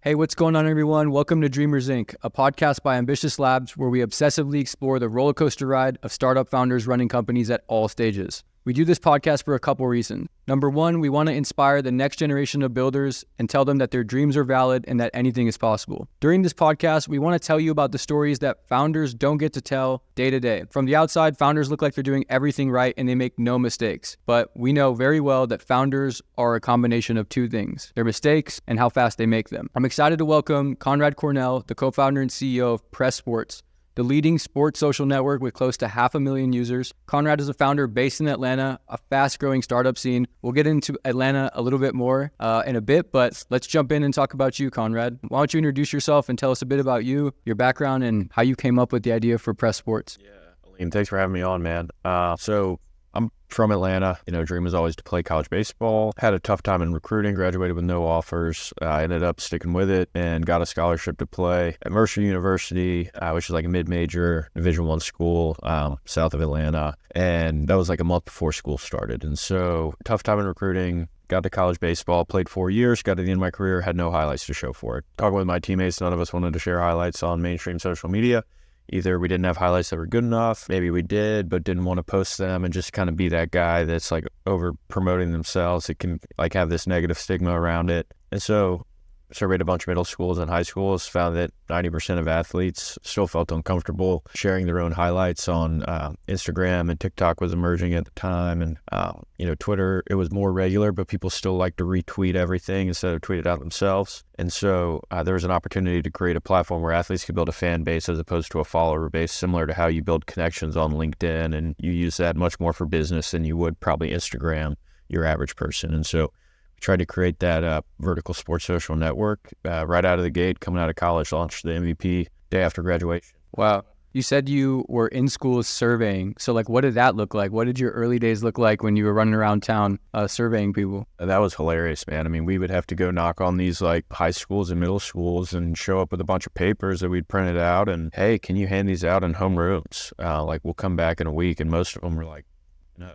Hey, what's going on, everyone? Welcome to Dreamers Inc., a podcast by Ambitious Labs where we obsessively explore the roller coaster ride of startup founders running companies at all stages. We do this podcast for a couple reasons. Number one, we want to inspire the next generation of builders and tell them that their dreams are valid and that anything is possible. During this podcast, we want to tell you about the stories that founders don't get to tell day to day. From the outside, founders look like they're doing everything right and they make no mistakes. But we know very well that founders are a combination of two things: their mistakes and how fast they make them. I'm excited to welcome Conrad Cornell, the co-founder and CEO of PressSports, the leading sports social network with close to 500,000 users. Conrad is a founder based in Atlanta, a fast-growing startup scene. We'll get into Atlanta a little bit more in a bit, but let's jump in and talk about you, Conrad. Why don't you introduce yourself and tell us a bit about you, your background, and how you came up with the idea for PressSports? Yeah, Alim, thanks for having me on, man. So I'm from Atlanta. Dream was always to play college baseball. Had a tough time in recruiting, graduated with no offers. I ended up sticking with it and got a scholarship to play at Mercer University, which is like a mid-major Division I school south of Atlanta. And that was like a month before school started. And so tough time in recruiting. Got to college baseball, played 4 years, got to the end of my career, had no highlights to show for it. Talking with my teammates, none of us wanted to share highlights on mainstream social media. Either we didn't have highlights that were good enough, maybe we did, but didn't want to post them and just kind of be that guy that's like over promoting themselves. It can like have this negative stigma around it. And so surveyed a bunch of middle schools and high schools, found that 90% of athletes still felt uncomfortable sharing their own highlights on Instagram, and TikTok was emerging at the time. And, Twitter, it was more regular, but people still like to retweet everything instead of tweet it out themselves. And so there was an opportunity to create a platform where athletes could build a fan base as opposed to a follower base, similar to how you build connections on LinkedIn. And you use that much more for business than you would probably Instagram, your average person. And so tried to create that vertical sports social network right out of the gate, coming out of college, launched the MVP day after graduation. Wow. You said you were in school surveying. So what did that look like? What did your early days look like when you were running around town surveying people? That was hilarious, man. I mean, we would have to go knock on these high schools and middle schools and show up with a bunch of papers that we'd printed out and, hey, can you hand these out in homerooms? We'll come back in a week. And most of them were like, no.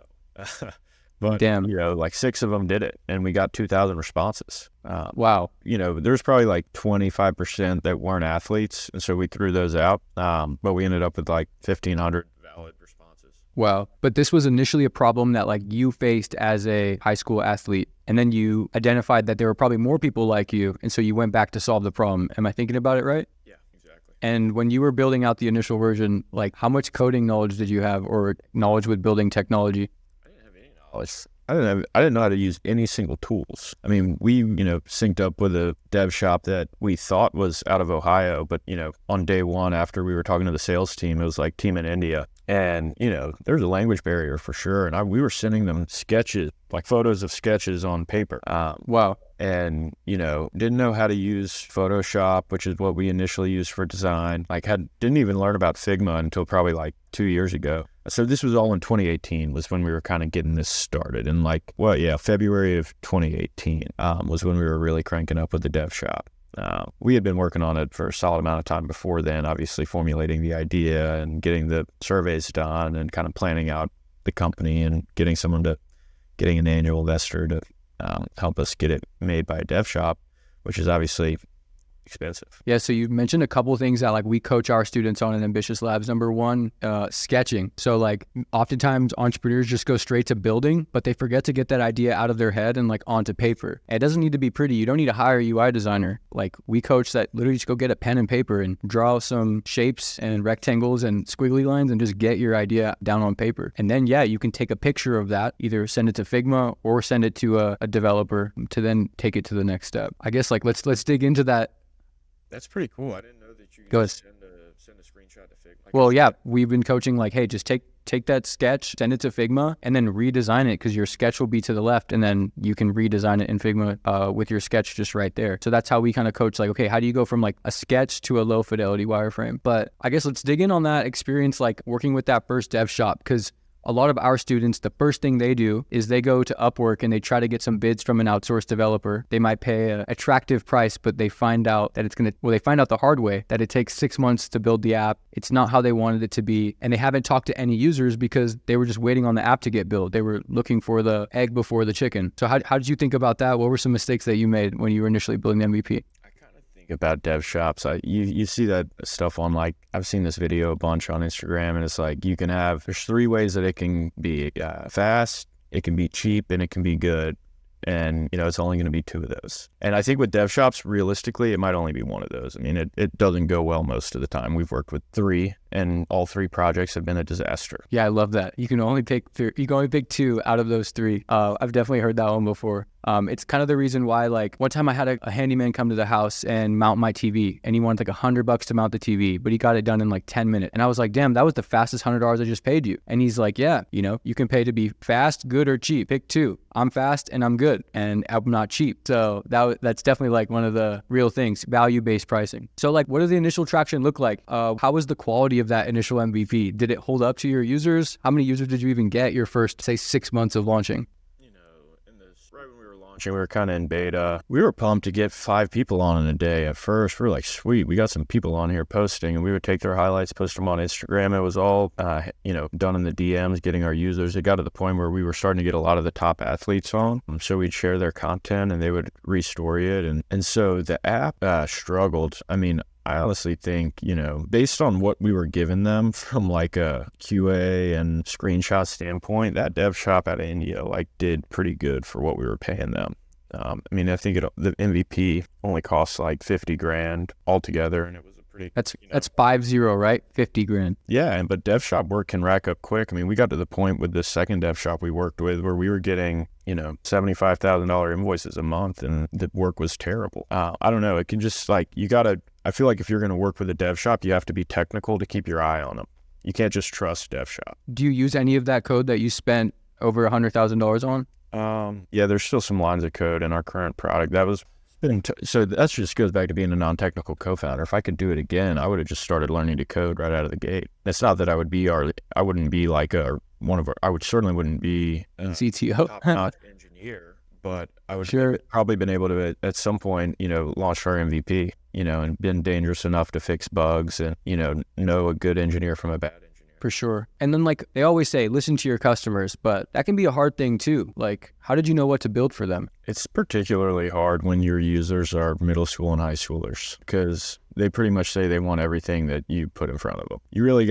But, damn, 6 of them did it, and we got 2,000 responses. Wow. There's probably 25% that weren't athletes, and so we threw those out. But we ended up with 1,500 valid responses. Wow. But this was initially a problem that you faced as a high school athlete, and then you identified that there were probably more people like you, and so you went back to solve the problem. Am I thinking about it right? Yeah, exactly. And when you were building out the initial version, how much coding knowledge did you have, or knowledge with building technology? I didn't know how to use any single tools. I mean, we, synced up with a dev shop that we thought was out of Ohio, but, on day one after we were talking to the sales team, it was team in India. And, there's a language barrier for sure. And we were sending them sketches, photos of sketches on paper. Wow. And, didn't know how to use Photoshop, which is what we initially used for design. Didn't even learn about Figma until probably 2 years ago. So this was all in 2018 was when we were kind of getting this started. And February of 2018 was when we were really cranking up with the dev shop. We had been working on it for a solid amount of time before then, obviously formulating the idea and getting the surveys done and kind of planning out the company and getting an angel investor to help us get it made by a dev shop, which is obviously expensive. Yeah, so you mentioned a couple of things that we coach our students on in Ambitious Labs. Number one, sketching. So oftentimes entrepreneurs just go straight to building, but they forget to get that idea out of their head and onto paper. It doesn't need to be pretty. You don't need to hire a UI designer. We coach that literally just go get a pen and paper and draw some shapes and rectangles and squiggly lines and just get your idea down on paper. And then, you can take a picture of that, either send it to Figma or send it to a developer to then take it to the next step. I guess let's dig into that. That's pretty cool. I didn't know that you could send a screenshot to Figma. Well, yeah, we've been coaching hey, just take that sketch, send it to Figma, and then redesign it because your sketch will be to the left, and then you can redesign it in Figma with your sketch just right there. So that's how we kind of coach okay, how do you go from a sketch to a low fidelity wireframe? But I guess let's dig in on that experience working with that first dev shop, because a lot of our students, the first thing they do is they go to Upwork and they try to get some bids from an outsourced developer. They might pay an attractive price, but they find out that they find out the hard way that it takes 6 months to build the app. It's not how they wanted it to be. And they haven't talked to any users because they were just waiting on the app to get built. They were looking for the egg before the chicken. So how did you think about that? What were some mistakes that you made when you were initially building the MVP? I kind of think about dev shops, you see that stuff on, like, I've seen this video a bunch on Instagram, and it's like there's 3 ways that it can be fast, it can be cheap, and it can be good. And, it's only going to be 2 of those. And I think with dev shops, realistically, it might only be 1 of those. I mean, it doesn't go well most of the time. We've worked with 3, and all 3 projects have been a disaster. Yeah, I love that. You can only pick 2 out of those 3. I've definitely heard that one before. It's kind of the reason why, like, one time I had a handyman come to the house and mount my TV, and he wanted like $100 to mount the TV, but he got it done in like 10 minutes. And I was like, damn, that was the fastest $100 I just paid you. And he's like, yeah, you can pay to be fast, good, or cheap. Pick 2. I'm fast and I'm good, and I'm not cheap. So that's definitely like one of the real things, value-based pricing. So like, what does the initial traction look like? How was the quality of that initial MVP? Did it hold up to your users? How many users did you even get your first, say, 6 months of launching? Right when we were launching, we were kind of in beta. We were pumped to get 5 people on in a day at first. We were like, sweet, we got some people on here posting, and we would take their highlights, post them on Instagram. It was all, done in the DMs, getting our users. It got to the point where we were starting to get a lot of the top athletes on. So we'd share their content, and they would restory it. And so the app struggled. I mean, I honestly think, based on what we were giving them from like a QA and screenshot standpoint, that dev shop out of India did pretty good for what we were paying them. I think the MVP only cost like $50,000 altogether, and it was a pretty. That's 50, right? $50,000. Yeah, but dev shop work can rack up quick. I mean, we got to the point with the second dev shop we worked with where we were getting $75,000 invoices a month, and the work was terrible. I don't know. It can just I feel like if you're going to work with a dev shop, you have to be technical to keep your eye on them. You can't just trust dev shop. Do you use any of that code that you spent over $100,000 on? Yeah, there's still some lines of code in our current product. So that just goes back to being a non-technical co-founder. If I could do it again, I would have just started learning to code right out of the gate. It's not that I would certainly wouldn't be a CTO, top-notch engineer, but I would have probably been able to, at some point, launch our MVP, and been dangerous enough to fix bugs and, know a good engineer from a bad engineer. For sure. And then they always say, listen to your customers, but that can be a hard thing too. Like, how did you know what to build for them? It's particularly hard when your users are middle school and high schoolers, because they pretty much say they want everything that you put in front of them. You really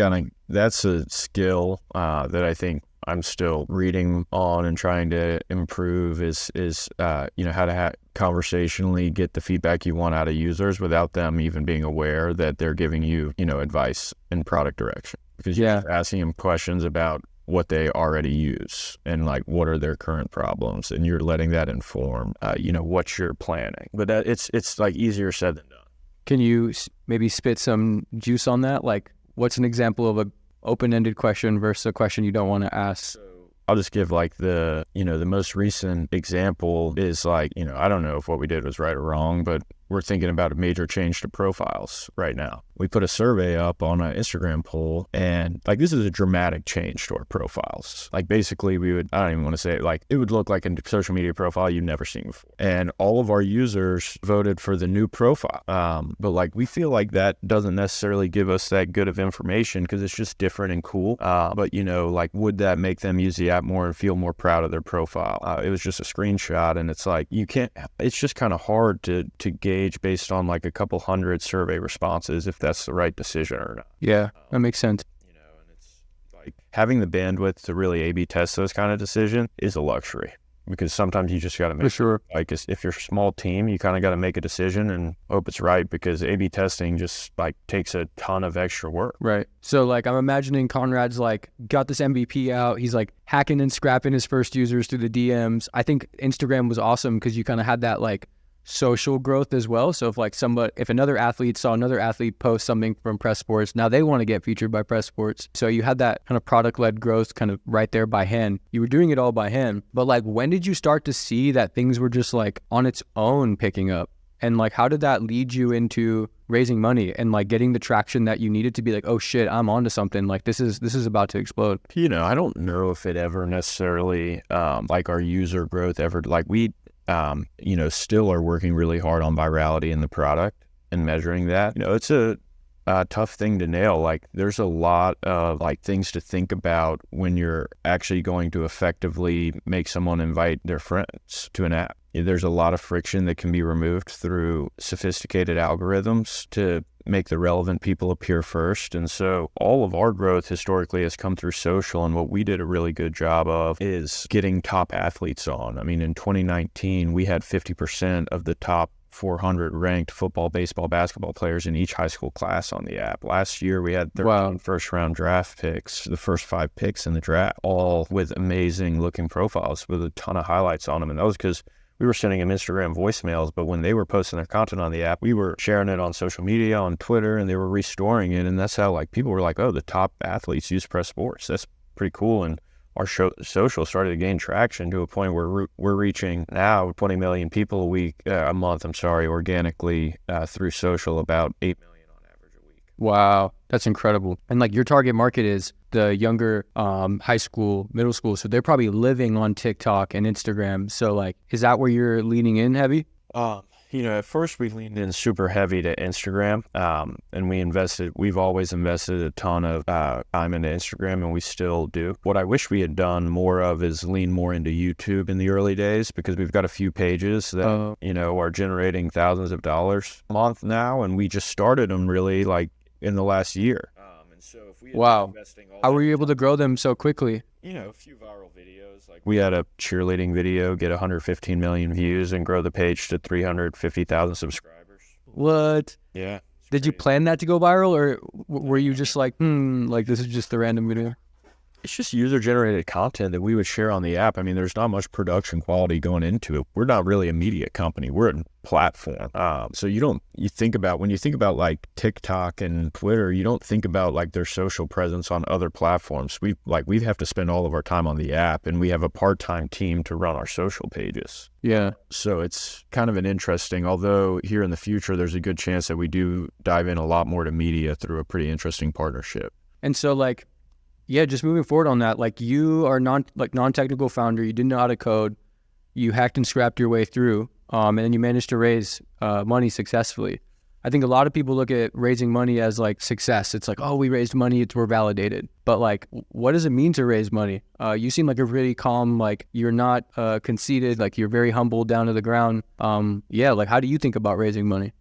that's a skill that I think I'm still reading on and trying to improve is how to conversationally get the feedback you want out of users without them even being aware that they're giving you, advice and product direction. Because you're just asking them questions about what they already use and what are their current problems, and you're letting that inform, what you're planning. But it's easier said than done. Can you maybe spit some juice on that? What's an example of a open-ended question versus a question you don't want to ask? I'll just give the most recent example is I don't know if what we did was right or wrong, but we're thinking about a major change to profiles right now. We put a survey up on an Instagram poll, and this is a dramatic change to our profiles. Basically I don't even want to say it, it would look like a social media profile you've never seen before. And all of our users voted for the new profile. But we feel like that doesn't necessarily give us that good of information because it's just different and cool. But would that make them use the app more and feel more proud of their profile? It was just a screenshot, and it's it's just kind of hard to gauge based on a couple hundred survey responses if that's the right decision or not. Yeah, that makes sense. And it's having the bandwidth to really A/B test those kind of decisions is a luxury, because sometimes you just got to make, for sure, if you're a small team, you kind of got to make a decision and hope it's right, because A/B testing just takes a ton of extra work. Right. So I'm imagining Conrad's got this MVP out. He's hacking and scrapping his first users through the DMs. I think Instagram was awesome because you kind of had that social growth as well. So if another athlete saw another athlete post something from PressSports, now they want to get featured by PressSports. So you had that kind of product-led growth kind of right there by hand. You were doing it all by hand. But when did you start to see that things were just on its own picking up? And how did that lead you into raising money and getting the traction that you needed to be oh shit, I'm onto something, this is about to explode? I don't know if it ever necessarily our user growth ever we still are working really hard on virality in the product and measuring that. a tough thing to nail. Like there's a lot of like things to think about when you're actually going to effectively make someone invite their friends to an app. There's a lot of friction that can be removed through sophisticated algorithms to make the relevant people appear first. And so all of our growth historically has come through social. And what we did a really good job of is getting top athletes on. I mean, in 2019, we had 50% of the top 400 ranked football, baseball, basketball players in each high school class on the app. Last year, we had 13 first-round draft picks, the first 5 picks in the draft, all with amazing-looking profiles with a ton of highlights on them. And that was because we were sending them Instagram voicemails, but when they were posting their content on the app, we were sharing it on social media, on Twitter, and they were restoring it. And that's how like people were like, oh, the top athletes use PressSports. That's pretty cool. And our social started to gain traction to a point where we're reaching now 20 million people a month, organically through social, about 8 million on average a week. Wow, that's incredible. And like your target market is the younger high school, middle school. So they're probably living on TikTok and Instagram. So like, is that where you're leaning in heavy? At first we leaned in super heavy to Instagram, and we've always invested a ton of time into Instagram, and we still do. What I wish we had done more of is lean more into YouTube in the early days, because we've got a few pages that, are generating thousands of dollars a month now, and we just started them really like in the last year. So if we had been investing how were you able to grow them so quickly? A few viral videos. Like we had a cheerleading video get 115 million views and grow the page to 350,000 subscribers. What? Yeah. Did you plan that to go viral, or were you just like, like this is just a random video? It's just user-generated content that we would share on the app. I mean, there's not much production quality going into it. We're not really a media company. We're a platform. So when you think about like TikTok and Twitter, you don't think about like their social presence on other platforms. We have to spend all of our time on the app, and we have a part-time team to run our social pages. Yeah. So it's kind of although here in the future, there's a good chance that we do dive in a lot more to media through a pretty interesting partnership. And so like, yeah, just moving forward on that, like you are non-technical founder, you didn't know how to code, you hacked and scrapped your way through, and then you managed to raise money successfully. I think a lot of people look at raising money as like success. It's like, oh, we raised money, we're validated. But like, what does it mean to raise money? You seem like a really calm, like you're not conceited, like you're very humble down to the ground. Like how do you think about raising money?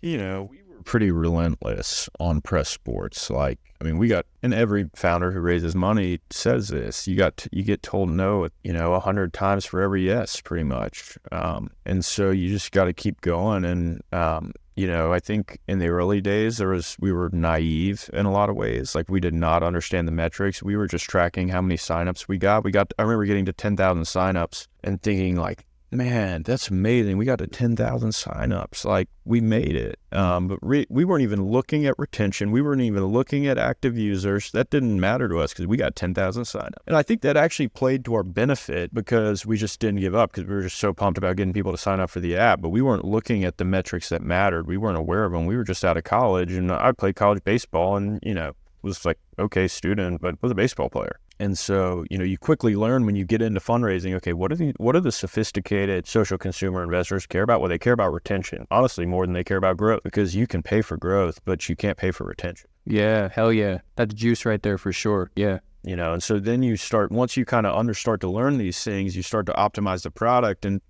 We were pretty relentless on PressSports. And every founder who raises money says this, you get told no, 100 times for every yes, pretty much. And so you just got to keep going. And, I think in the early days we were naive in a lot of ways. Like we did not understand the metrics. We were just tracking how many signups we got. I remember getting to 10,000 signups and thinking like, man, that's amazing. We got to 10,000 signups. Like we made it. But we weren't even looking at retention. We weren't even looking at active users. That didn't matter to us because we got 10,000 signups. And I think that actually played to our benefit because we just didn't give up because we were just so pumped about getting people to sign up for the app. But we weren't looking at the metrics that mattered. We weren't aware of them. We were just out of college, and I played college baseball and, was like, okay, student, but was a baseball player. And so, you quickly learn when you get into fundraising, okay, what do the sophisticated social consumer investors care about? Well, they care about retention, honestly, more than they care about growth, because you can pay for growth, but you can't pay for retention. Yeah, hell yeah. That's juice right there for sure. Yeah. And so then once you kind of start to learn these things, you start to optimize the product and,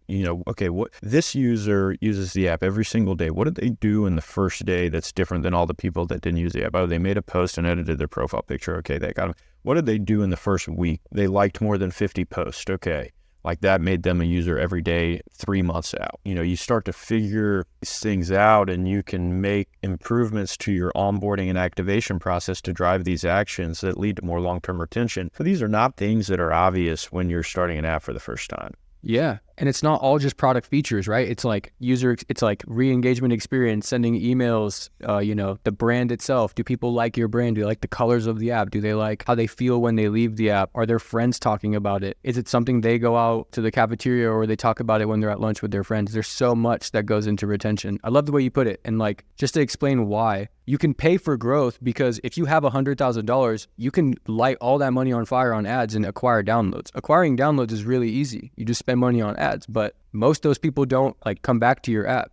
okay, what this user uses the app every single day. What did they do in the first day that's different than all the people that didn't use the app? Oh, they made a post and edited their profile picture. Okay, they got them. What did they do in the first week? They liked more than 50 posts. Okay. Like that made them a user every day, 3 months out. You start to figure these things out and you can make improvements to your onboarding and activation process to drive these actions that lead to more long-term retention. But these are not things that are obvious when you're starting an app for the first time. Yeah. And it's not all just product features, right? It's like it's like re-engagement experience, sending emails, the brand itself. Do people like your brand? Do they like the colors of the app? Do they like how they feel when they leave the app? Are their friends talking about it? Is it something they go out to the cafeteria or they talk about it when they're at lunch with their friends? There's so much that goes into retention. I love the way you put it. And like, just to explain why, you can pay for growth because if you have $100,000, you can light all that money on fire on ads and acquire downloads. Acquiring downloads is really easy. You just spend money on ads, but most of those people don't like come back to your app.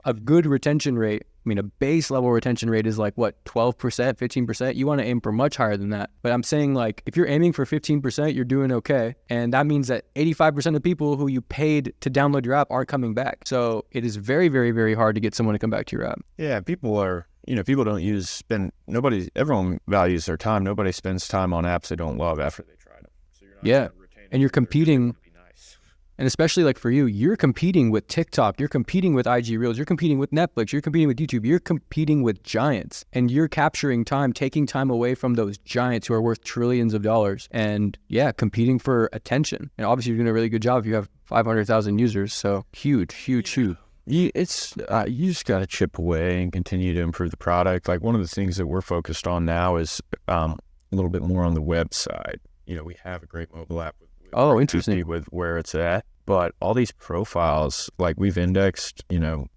A good retention rate mean, a base level retention rate is like what, 12%, 15%? You want to aim for much higher than that. But I'm saying like, if you're aiming for 15%, you're doing okay. And that means that 85% of people who you paid to download your app aren't coming back. So it is very, very, very hard to get someone to come back to your app. Yeah, people don't everyone values their time. Nobody spends time on apps they don't love after they try them. So you're not and you're competing. And especially like for you, you're competing with TikTok, you're competing with IG Reels, you're competing with Netflix, you're competing with YouTube, you're competing with giants, and you're capturing time, taking time away from those giants who are worth trillions of dollars, and competing for attention. And obviously you're doing a really good job if you have 500,000 users. So huge. You just got to chip away and continue to improve the product. Like one of the things that we're focused on now is a little bit more on the website. We have a great mobile app. Interesting. With where it's at. But all these profiles, like we've indexed,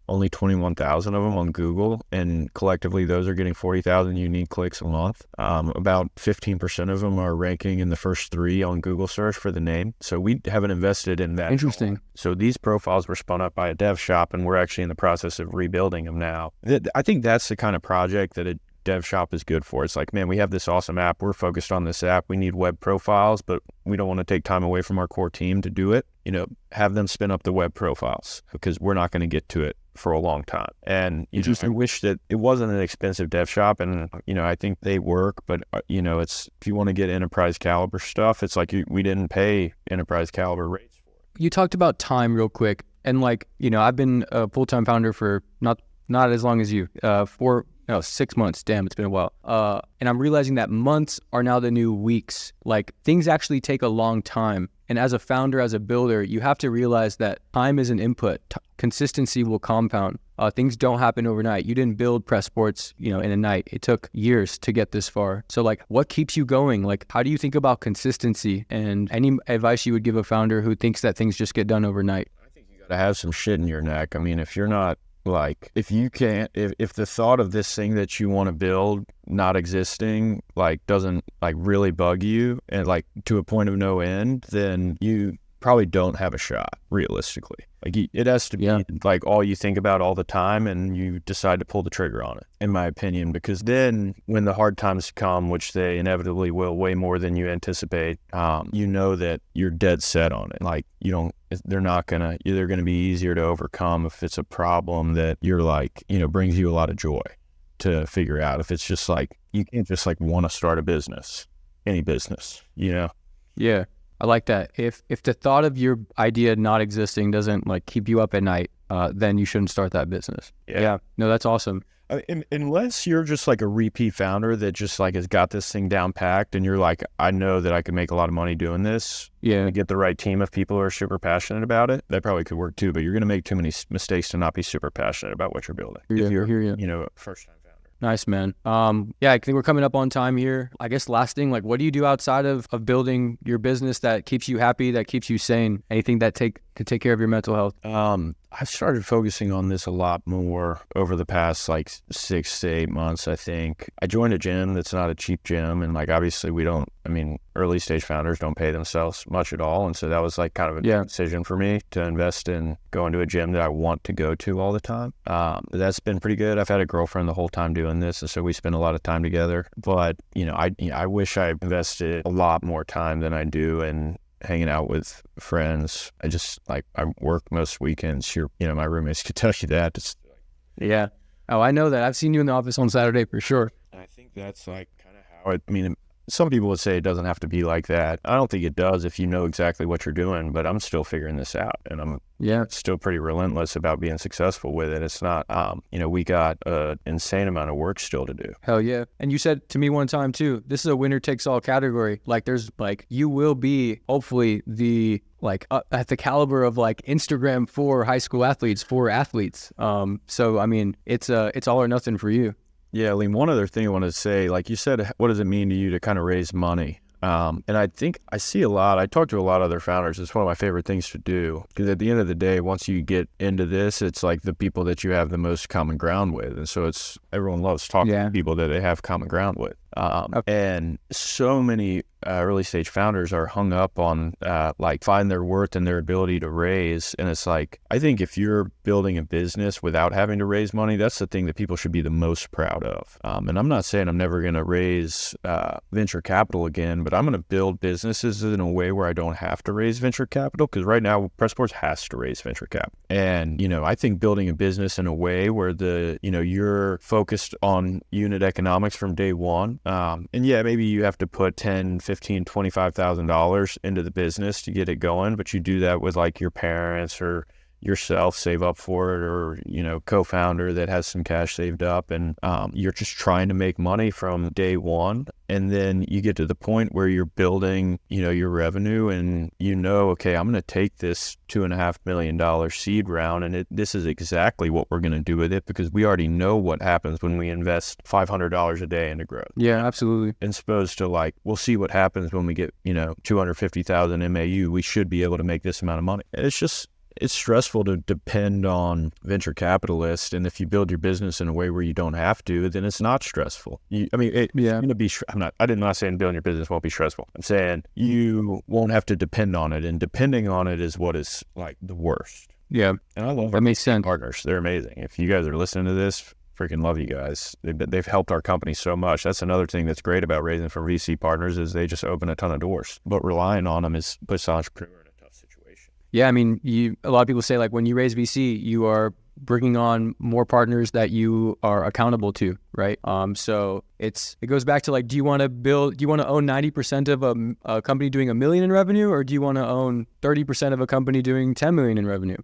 only 21,000 of them on Google, and collectively those are getting 40,000 unique clicks a month. About 15% of them are ranking in the first 3 on Google search for the name. So we haven't invested in that. Interesting. So these profiles were spun up by a dev shop, and we're actually in the process of rebuilding them now. I think that's the kind of project that a dev shop is good for. It's like, man, we have this awesome app. We're focused on this app. We need web profiles, but we don't want to take time away from our core team to do it. Have them spin up the web profiles because we're not going to get to it for a long time. And I wish that it wasn't an expensive dev shop. And, I think they work, but it's, if you want to get enterprise caliber stuff, it's like we didn't pay enterprise caliber rates for it. You talked about time real quick. And I've been a full-time founder for not as long as you, 6 months. Damn, it's been a while. And I'm realizing that months are now the new weeks. Like things actually take a long time. And as a founder, as a builder, you have to realize that time is an input. Consistency will compound. Things don't happen overnight. You didn't build PressSports, in a night. It took years to get this far. So what keeps you going? How do you think about consistency, and any advice you would give a founder who thinks that things just get done overnight? I think you got to have some shit in your neck. I mean, if you're not if the thought of this thing that you want to build not existing, doesn't really bug you and to a point of no end, then you probably don't have a shot realistically. It has to be all you think about all the time, and you decide to pull the trigger on it, in my opinion, because then when the hard times come, which they inevitably will, way more than you anticipate, that you're dead set on it. They're going to be easier to overcome if it's a problem that you're brings you a lot of joy to figure out. If it's just you can't just want to start a business, any business, Yeah. I like that. If the thought of your idea not existing doesn't keep you up at night, then you shouldn't start that business. Yeah. No, that's awesome. Unless you're just a repeat founder that just has got this thing down packed, and you're I know that I could make a lot of money doing this. Yeah. And get the right team of people who are super passionate about it. That probably could work too, but you're going to make too many mistakes to not be super passionate about what you're building. If you're first time. Nice, man. I think we're coming up on time here. I guess last thing, what do you do outside of building your business that keeps you happy, that keeps you sane? Anything that to take care of your mental health? I've started focusing on this a lot more over the past 6 to 8 months, I think. I joined a gym that's not a cheap gym, and obviously early stage founders don't pay themselves much at all. And so that was kind of a decision for me to invest in going to a gym that I want to go to all the time. That's been pretty good. I've had a girlfriend the whole time doing this, and so we spend a lot of time together. But, I wish I invested a lot more time than I do in hanging out with friends. I just I work most weekends. My roommates could tell you that. Yeah. Oh, I know that. I've seen you in the office on Saturday for sure. I think that's kind of how some people would say it doesn't have to be like that. I don't think it does if you know exactly what you're doing, but I'm still figuring this out, and I'm still pretty relentless about being successful with it. It's not, we got an insane amount of work still to do. Hell yeah. And you said to me one time too, this is a winner takes all category. There's you will be hopefully the at the caliber of Instagram for high school athletes, for athletes. So it's all or nothing for you. Yeah, Alim, one other thing I wanted to say, you said, what does it mean to you to kind of raise money? And I think I see a lot. I talk to a lot of other founders. It's one of my favorite things to do, because at the end of the day, once you get into this, it's the people that you have the most common ground with. And so everyone loves talking to people that they have common ground with. And so many early stage founders are hung up on like find their worth and their ability to raise. And it's like, I think if you're building a business without having to raise money, that's the thing that people should be the most proud of. And I'm not saying I'm never going to raise venture capital again, but I'm going to build businesses in a way where I don't have to raise venture capital, because right now PressSports has to raise venture capital. And, I think building a business in a way where you're focused on unit economics from day one. And yeah, maybe you have to put $10,000, $15,000, $25,000 into the business to get it going, but you do that with like your parents or yourself, save up for it, or co-founder that has some cash saved up, and you're just trying to make money from day one. And then you get to the point where you're building your revenue, and okay, I'm going to take this $2.5 million seed round, and this is exactly what we're going to do with it, because we already know what happens when we invest $500 a day into growth. Yeah, absolutely. As opposed to like, we'll see what happens when we get 250,000 MAU, we should be able to make this amount of money. It's stressful to depend on venture capitalists, and if you build your business in a way where you don't have to, then it's not stressful. It's going to be. I'm not saying building your business won't be stressful. I'm saying you won't have to depend on it, and depending on it is what is like the worst. Yeah, and I love that makes sense. Partners, they're amazing. If you guys are listening to this, freaking love you guys. They've helped our company so much. That's another thing that's great about raising from VC partners, is they just open a ton of doors. But relying on them puts the entrepreneur in a tough situation. Yeah, I mean, a lot of people say like when you raise VC, you are bringing on more partners that you are accountable to, right? So it goes back to like, do you want to own 90% of a company doing $1 million in revenue, or do you want to own 30% of a company doing $10 million in revenue?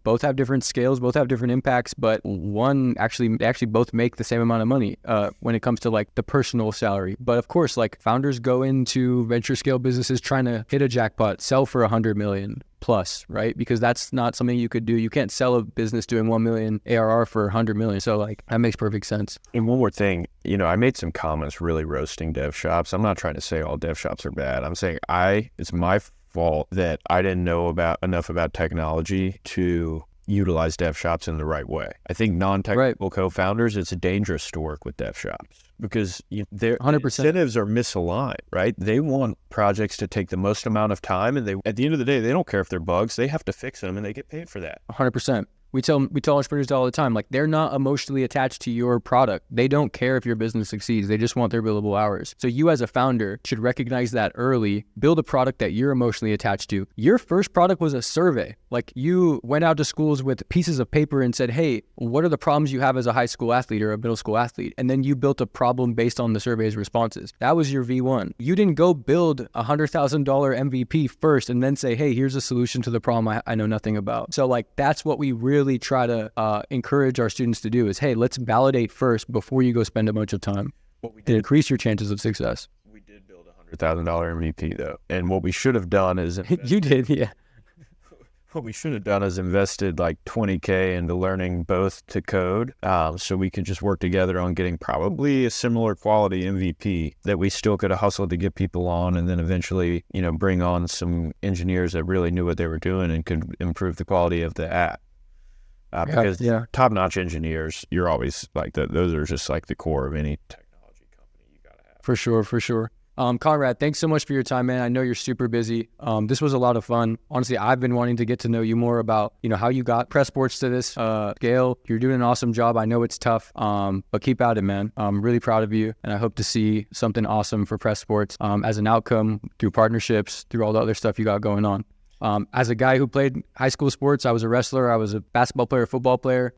Both have different scales, both have different impacts, but they actually both make the same amount of money when it comes to like the personal salary. But of course, like founders go into venture scale businesses trying to hit a jackpot, sell for 100 million plus, right? Because that's not something you could do. You can't sell a business doing 1 million ARR for 100 million. So like that makes perfect sense. And one more thing, I made some comments really roasting dev shops. I'm not trying to say all dev shops are bad. I'm saying it's my fault that I didn't know enough about technology to utilize dev shops in the right way. I think non-technical co-founders, it's dangerous to work with dev shops, because their 100%. Incentives are misaligned, right? They want projects to take the most amount of time, and at the end of the day, they don't care if they're bugs. They have to fix them, and they get paid for that. 100%. We tell entrepreneurs all the time, like they're not emotionally attached to your product. They don't care if your business succeeds. They just want their billable hours. So you as a founder should recognize that early, build a product that you're emotionally attached to. Your first product was a survey. Like you went out to schools with pieces of paper and said, hey, what are the problems you have as a high school athlete or a middle school athlete? And then you built a problem based on the survey's responses. That was your V1. You didn't go build a $100,000 MVP first and then say, hey, here's a solution to the problem I know nothing about. So like that's what we really try to encourage our students to do is, hey, let's validate first before you go spend a bunch of time to increase your chances of success. We did build a $100,000 MVP though. And what we should have done is you did, yeah. What we should have done is invested like $20K into learning both to code, so we could just work together on getting probably a similar quality MVP that we still could have hustled to get people on, and then eventually, bring on some engineers that really knew what they were doing and could improve the quality of the app. Because top-notch engineers, you're always like those are just like the core of any technology company you gotta have. For sure. Conrad, thanks so much for your time, man. I know you're super busy. This was a lot of fun. Honestly, I've been wanting to get to know you more about, how you got PressSports to this scale. You're doing an awesome job. I know it's tough, but keep at it, man. I'm really proud of you, and I hope to see something awesome for PressSports as an outcome through partnerships, through all the other stuff you got going on. As a guy who played high school sports, I was a wrestler, I was a basketball player, football player.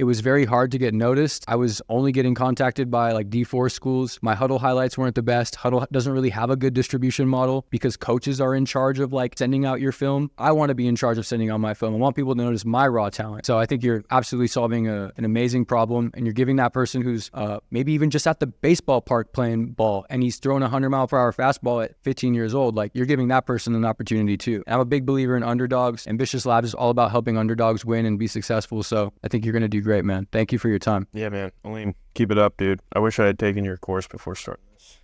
It was very hard to get noticed. I was only getting contacted by like D4 schools. My Huddle highlights weren't the best. Huddle doesn't really have a good distribution model because coaches are in charge of like sending out your film. I want to be in charge of sending out my film. I want people to notice my raw talent. So I think you're absolutely solving an amazing problem, and you're giving that person who's maybe even just at the baseball park playing ball and he's throwing a 100-mile-per-hour fastball at 15 years old. Like you're giving that person an opportunity too. And I'm a big believer in underdogs. Ambitious Labs is all about helping underdogs win and be successful. So I think you're going to do great, man. Thank you for your time. Yeah, man. Alim, keep it up, dude. I wish I had taken your course before starting this.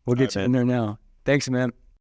We'll get you in there now. Thanks, man.